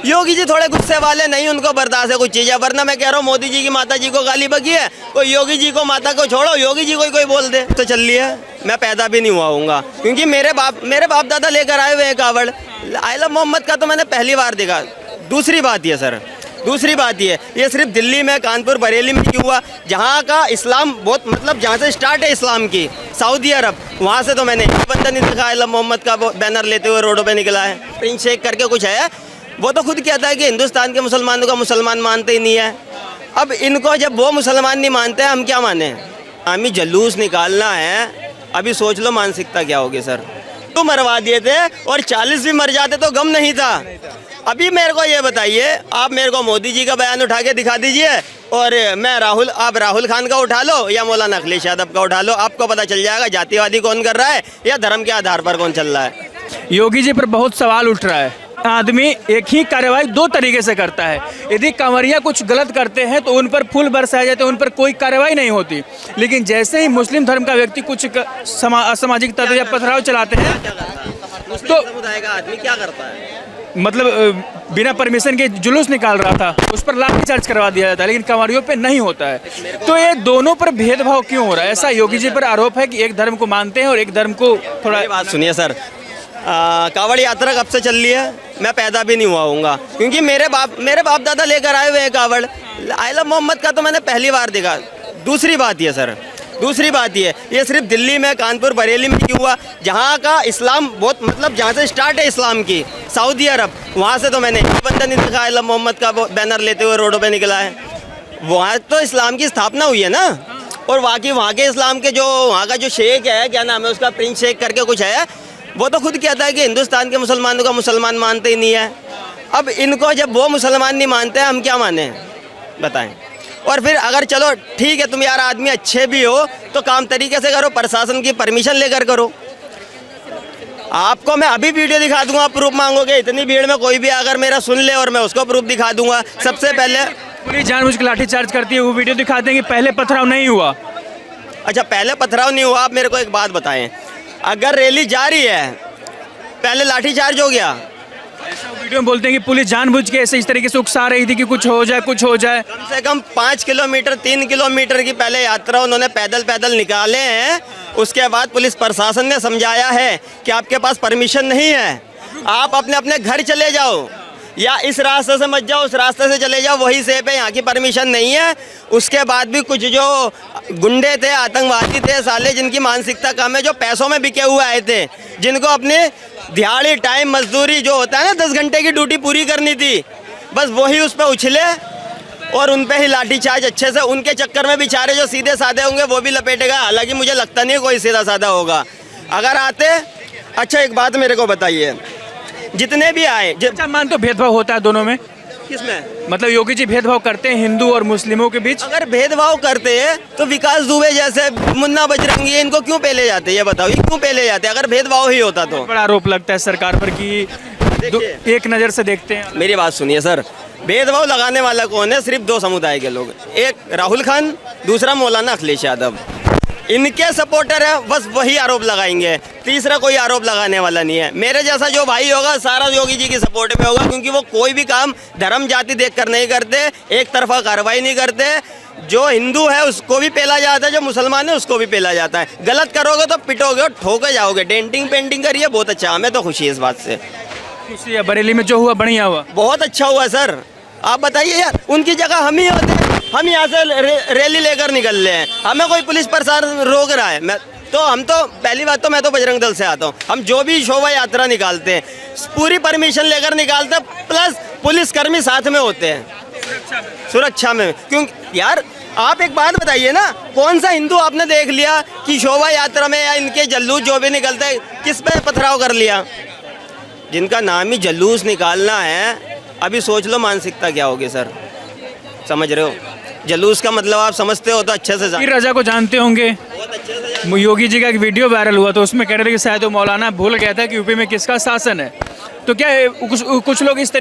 योगी जी थोड़े गुस्से वाले नहीं, उनको बर्दाश्त है कुछ चीज़ है, वरना मैं कह रहा हूँ मोदी जी की माता जी को गाली बकी है, कोई योगी जी को माता को छोड़ो, योगी जी को कोई बोल दे तो चल रही है। मैं पैदा भी नहीं हुआ हूँगा, क्योंकि मेरे बाप दादा लेकर आए हुए हैं कावड़। आला मोहम्मद का तो मैंने पहली बार देखा। दूसरी बात ये सिर्फ दिल्ली में, कानपुर, बरेली में क्यों हुआ? जहाँ का इस्लाम बहुत, मतलब जहाँ से स्टार्ट है इस्लाम की, सऊदी अरब, वहाँ से तो मैंने एक बंदा नहीं देखा आला मोहम्मद का बैनर लेते हुए रोडों पे निकला है। प्रिंस शेख करके कुछ है, वो तो खुद कहता है कि हिंदुस्तान के मुसलमानों का मुसलमान मानते ही नहीं है। अब इनको जब वो मुसलमान नहीं मानते हैं, हम क्या माने? हमें जुलूस निकालना है, अभी सोच लो मानसिकता क्या होगी सर। तो मरवा दिए थे और 40 भी मर जाते तो गम नहीं था। अभी मेरे को ये बताइए, आप मेरे को मोदी जी का बयान उठा के दिखा दीजिए और आप राहुल खान का उठा लो या मौलाना अखिलेश यादव का उठा लो, आपको पता चल जाएगा जातिवादी कौन कर रहा है या धर्म के आधार पर कौन चल रहा है। योगी जी पर बहुत सवाल उठ रहा है। आदमी एक ही कार्रवाई दो तरीके से करता है। यदि कंवरिया कुछ गलत करते हैं तो उन पर फूल बरसाए जाते हैं, उन पर कोई कार्रवाई नहीं होती। लेकिन जैसे ही मुस्लिम धर्म का व्यक्ति कुछ असामाजिक तत्व या पथराव चलाते हैं तो समुदाय का आदमी क्या करता है? मतलब बिना परमिशन के जुलूस निकाल रहा था, उस पर लाठीचार्ज करवा दिया जाता है, लेकिन कंवरियों पे नहीं होता है। तो ये दोनों पर भेदभाव क्यों हो रहा है? ऐसा योगी जी पर आरोप है कि एक धर्म को मानते हैं और एक धर्म को थोड़ा। बात सुनिए सर, कावड़ यात्रा कब से चल रही है? मैं पैदा भी नहीं हुआ हूँगा, क्योंकि मेरे बाप दादा लेकर आए हुए हैं कावड़। आला मोहम्मद का तो मैंने पहली बार देखा। दूसरी बात ये सिर्फ दिल्ली में, कानपुर, बरेली में क्यों हुआ? जहाँ का इस्लाम बहुत, मतलब जहाँ से स्टार्ट है इस्लाम की, सऊदी अरब, वहाँ से तो मैंने एक बंदा नहीं देखा आला मोहम्मद का बैनर लेते हुए रोडों पे निकला है। वहाँ तो इस्लाम की स्थापना हुई है ना, और वहाँ के इस्लाम के जो वहाँ का जो शेख है, क्या नाम है उसका, प्रिंस शेख करके कुछ है, वो तो खुद कहता है कि हिंदुस्तान के मुसलमानों का मुसलमान मानते ही नहीं है। अब इनको जब वो मुसलमान नहीं मानते हैं, हम क्या माने बताएं? और फिर अगर चलो ठीक है, तुम यार आदमी अच्छे भी हो तो काम तरीके से करो, प्रशासन की परमिशन लेकर करो। आपको मैं अभी वीडियो दिखा दूंगा, आप प्रूफ मांगोगे, इतनी भीड़ में कोई भी अगर मेरा सुन ले और मैं उसको प्रूफ दिखा दूंगा। सबसे पहले पुलिस जानबूझ के लाठीचार्ज करती है, वो वीडियो दिखा देंगे पहले पथराव नहीं हुआ। अच्छा, पहले पथराव नहीं हुआ। आप मेरे को एक बात बताएं, अगर रैली जा रही है पहले लाठीचार्ज हो गया? ऐसा वीडियो में बोलते हैं कि पुलिस जानबूझ के ऐसे इस तरीके से उकसा रही थी कि कुछ हो जाए। कम से कम 5 किलोमीटर 3 किलोमीटर की पहले यात्रा उन्होंने पैदल निकाले हैं। उसके बाद पुलिस प्रशासन ने समझाया है कि आपके पास परमिशन नहीं है, आप अपने घर चले जाओ या इस रास्ते से मत जाओ, उस रास्ते से चले जाओ, वही सेफ है, यहाँ की परमिशन नहीं है। उसके बाद भी कुछ जो गुंडे थे, आतंकवादी थे साले, जिनकी मानसिकता कम है, जो पैसों में बिके हुए आए थे, जिनको अपने दिहाड़ी टाइम मजदूरी जो होता है ना 10 घंटे की ड्यूटी पूरी करनी थी, बस वही उस पर उछले और उन पे ही लाठीचार्ज अच्छे से। उनके चक्कर में बेचारे जो सीधे साधे होंगे वो भी लपेटेगा। हालांकि मुझे लगता नहीं कोई सीधा साधा होगा अगर आते। अच्छा, एक बात मेरे को बताइए, जितने भी आए, मानते हो भेदभाव होता है दोनों में? किसमें? मतलब योगी जी भेदभाव करते हैं हिंदू और मुस्लिमों के बीच? अगर भेदभाव करते हैं तो विकास दुबे जैसे, मुन्ना बजरंगी, इनको क्यों पेले जाते? ये बताओ, ये क्यों पेले जाते? अगर भेदभाव ही होता तो। बड़ा आरोप लगता है सरकार पर कि एक नज़र से देखते हैं। मेरी बात सुनिए सर, भेदभाव लगाने वाला कौन है? सिर्फ 2 समुदाय के लोग, एक राहुल खान, दूसरा मौलाना अखिलेश यादव। इनके सपोर्टर है, बस वही आरोप लगाएंगे, तीसरा कोई आरोप लगाने वाला नहीं है। मेरे जैसा जो भाई होगा सारा योगी जी की सपोर्ट में होगा, क्योंकि वो कोई भी काम धर्म जाति देखकर नहीं करते, एक तरफा कार्रवाई नहीं करते। जो हिंदू है उसको भी पेला जाता है, जो मुसलमान है उसको भी पेला जाता है। गलत करोगे तो पिटोगे और ठोके जाओगे। डेंटिंग पेंटिंग करिए, बहुत अच्छा, हमें तो खुशी है इस बात से। खुशी है, बरेली में जो हुआ बढ़िया हुआ, बहुत अच्छा हुआ सर। आप बताइए यार, उनकी जगह हम ही होते, हम यहाँ से रैली लेकर निकल रहे हैं, हमें कोई पुलिस प्रशासन रोक रहा है। हम तो पहली बात तो मैं तो बजरंग दल से आता हूँ, हम जो भी शोभा यात्रा निकालते हैं पूरी परमिशन लेकर निकालते हैं, प्लस पुलिसकर्मी साथ में होते हैं सुरक्षा में। क्यों यार, आप एक बात बताइए ना, कौन सा हिंदू आपने देख लिया कि शोभा यात्रा में या इनके जल्लूस जो भी निकलते हैं किस पे पथराव कर लिया? जिनका नाम ही जल्लूस निकालना है, अभी सोच लो मानसिकता क्या होगी सर। समझ रहे हो? जलूस का मतलब आप समझते हो तो अच्छे से। पीर रजा को जानते होंगे, योगी जी का एक वीडियो वायरल हुआ तो उसमें कह रहे थे कि शायद वो मौलाना भूल गया था कि यूपी में किसका शासन है। तो क्या कुछ लोग इस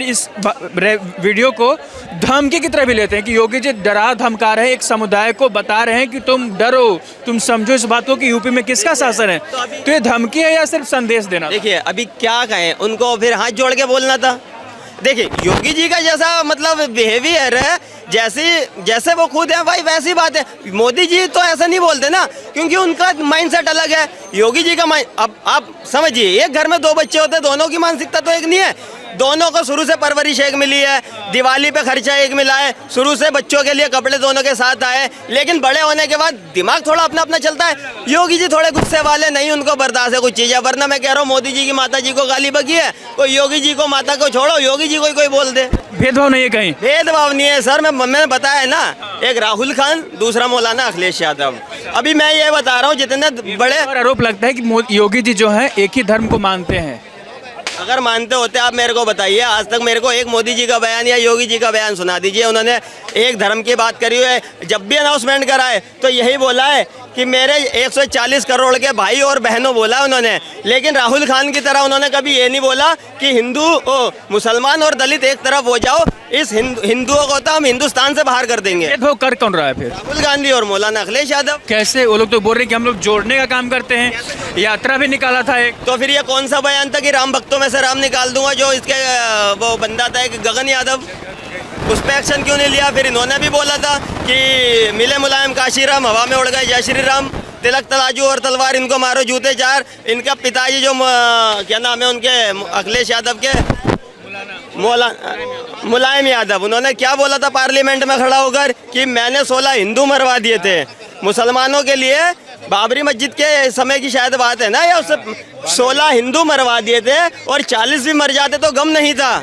वीडियो को धमकी की तरह भी लेते हैं कि योगी जी डरा धमका रहे हैं, एक समुदाय को बता रहे हैं कि तुम डरो, तुम समझो इस बात को कि यूपी में किसका शासन है। तो ये धमकी है या सिर्फ संदेश देना? देखिए, अभी क्या कहें उनको, फिर हाथ जोड़ के बोलना था। देखिए योगी जी का जैसा मतलब बिहेवियर है, जैसे वो खुद है भाई वैसी बात है। मोदी जी तो ऐसा नहीं बोलते ना, क्योंकि उनका माइंडसेट अलग है। योगी जी का माइंड, अब आप समझिए, एक घर में दो बच्चे होते हैं, दोनों की मानसिकता तो एक नहीं है। दोनों को शुरू से परवरिश एक मिली है, दिवाली पे खर्चा एक मिला है, शुरू से बच्चों के लिए कपड़े दोनों के साथ आए, लेकिन बड़े होने के बाद दिमाग थोड़ा अपना अपना चलता है। योगी जी थोड़े गुस्से वाले, नहीं उनको बर्दाश्त है कुछ चीज़ें, वरना मैं कह रहा हूँ मोदी जी की माता जी को गाली बकी है, कोई योगी जी को माता को छोड़ो, योगी जी को कोई बोल दे। भेदभाव नहीं है कहीं? भेदभाव नहीं है सर, मैंने बताया है ना, एक राहुल खान, दूसरा मौलाना अखिलेश यादव। अभी मैं ये बता रहा हूँ जितने बड़े और आरोप लगता है कि योगी जी जो है एक ही धर्म को मानते हैं। अगर मानते होते आप मेरे को बताइए, आज तक मेरे को एक मोदी जी का बयान या योगी जी का बयान सुना दीजिए। उन्होंने एक धर्म की बात करी है, जब भी अनाउंसमेंट कराए तो यही बोला है कि मेरे 140 करोड़ के भाई और बहनों बोला उन्होंने, लेकिन राहुल खान की तरह उन्होंने कभी ये नहीं बोला कि मुसलमान और दलित एक तरफ हो जाओ, इस हिंदुओं को तो हम हिंदुस्तान से बाहर कर देंगे। भेदभाव कर कौन रहा है फिर? राहुल गांधी और मौलाना अखिलेश यादव। कैसे? वो लोग तो बोल रहे हैं कि हम लोग जोड़ने का काम करते हैं, यात्रा भी निकाला था एक। तो फिर ये कौन सा बयान था कि राम भक्तों में से राम निकाल दूंगा, जो इसके वो बंदा था एक गगन यादव, उस पर एक्शन क्यों नहीं लिया? फिर इन्होंने भी बोला था कि मिले मुलायम काशीराम, हवा में उड़ गए जय श्री राम, तिलक तराजू और तलवार इनको मारो जूते चार। इनका पिताजी जो क्या नाम है उनके, अखिलेश यादव के, मुलायम यादव, उन्होंने क्या बोला था पार्लियामेंट में खड़ा होकर कि मैंने 16 हिंदू मरवा दिए थे मुसलमानों के लिए, बाबरी मस्जिद के समय की शायद बात है ना, या उससे 16 हिंदू मरवा दिए थे और 40 भी मर जाते तो गम नहीं था।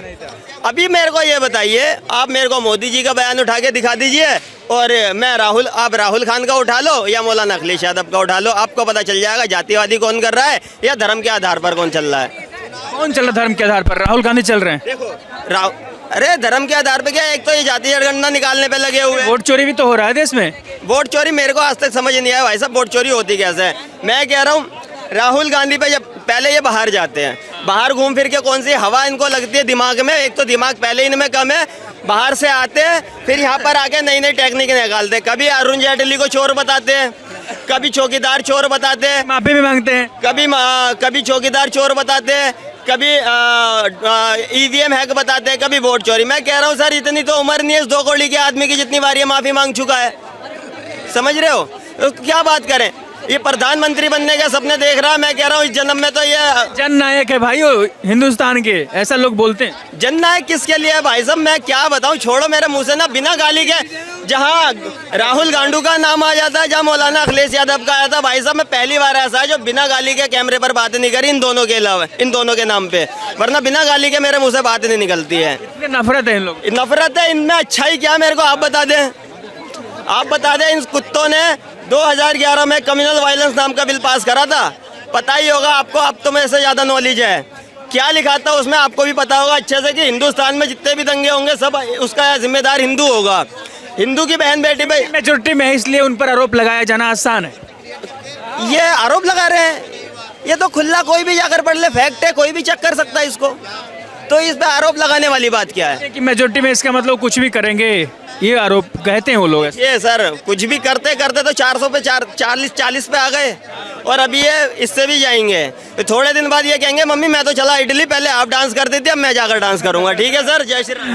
अभी मेरे को ये बताइए, आप मेरे को मोदी जी का बयान उठा के दिखा दीजिए और आप राहुल खान का उठा लो या मौलाना अखिलेश यादव का उठा लो, आपको पता चल जाएगा जातिवादी कौन कर रहा है या धर्म के आधार पर कौन चल रहा है। कौन चल रहा धर्म के आधार पर? राहुल गांधी चल रहे हैं। देखो अरे धर्म के आधार पे क्या, एक तो ये जाति जनगणना निकालने पे लगे हुए हैं। वोट चोरी भी तो हो रहा है देश में। वोट चोरी मेरे को आज तक समझ नहीं आया भाई साहब, वोट चोरी होती कैसे है। मैं कह रहा हूँ राहुल गांधी पे, जब पहले ये बाहर जाते हैं, बाहर घूम फिर के कौन सी हवा इनको लगती है दिमाग में, एक तो दिमाग पहले ही इनमें कम है, बाहर से आते हैं फिर यहाँ पर आके नई नई टेक्निक निकालते हैं। कभी अरुण जेटली को चोर बताते हैं, कभी चौकीदार चोर बताते हैं, माफी भी मांगते हैं, कभी चौकीदार चोर बताते हैं, कभी ईवीएम हैक बताते हैं, कभी वोट चोरी। मैं कह रहा हूँ सर, इतनी तो उम्र नहीं है इस 2 कौड़ी के आदमी की जितनी बार ये माफी मांग चुका है, समझ रहे हो? तो क्या बात करें, ये प्रधानमंत्री बनने के सपने देख रहा है। मैं कह रहा हूँ इस जन्म में तो ये जननायक है भाई, वो हिंदुस्तान के, ऐसा लोग बोलते हैं। जननायक किसके लिए है भाई साहब, मैं क्या बताऊं, छोड़ो मेरे मुंह से ना बिना गाली के। जहां राहुल गांधी का नाम आ जाता है, जहां मौलाना अखिलेश यादव का आया था, भाई साहब मैं पहली बार ऐसा है जो बिना गाली के कैमरे पर बात नहीं करी इन दोनों के अलावा, इन दोनों के नाम पे, वरना बिना गाली के मेरे मुंह से बात नहीं निकलती है। इतनी नफरत है इन लोग। नफरत है इनमें, अच्छा ही क्या मेरे को आप बता दें, आप बता दें। इन कुत्तों ने 2011 में कम्युनल वायलेंस नाम का बिल पास करा था, पता ही होगा आपको, अब तो मेरे से ज़्यादा नॉलेज है। क्या लिखा था उसमें आपको भी पता होगा अच्छे से कि हिंदुस्तान में जितने भी दंगे होंगे सब उसका जिम्मेदार हिंदू होगा, हिंदू की बहन बेटी पे मेजोरिटी में है, इसलिए उन पर आरोप लगाया जाना आसान है। ये आरोप लगा रहे हैं, ये तो खुला कोई भी जाकर पढ़ ले, फैक्ट है, कोई भी चेक कर सकता है इसको, तो इस पे आरोप लगाने वाली बात क्या है? कि मेजोरिटी में इसका मतलब कुछ भी करेंगे, ये आरोप कहते हैं वो लोग। ये सर कुछ भी करते करते तो 400 पे 40 पे आ गए, और अभी ये इससे भी जाएंगे। तो थोड़े दिन बाद ये कहेंगे मम्मी मैं तो चला इटली, पहले आप डांस करती थी अब मैं जाकर डांस करूंगा। ठीक है सर, जय श्री राम।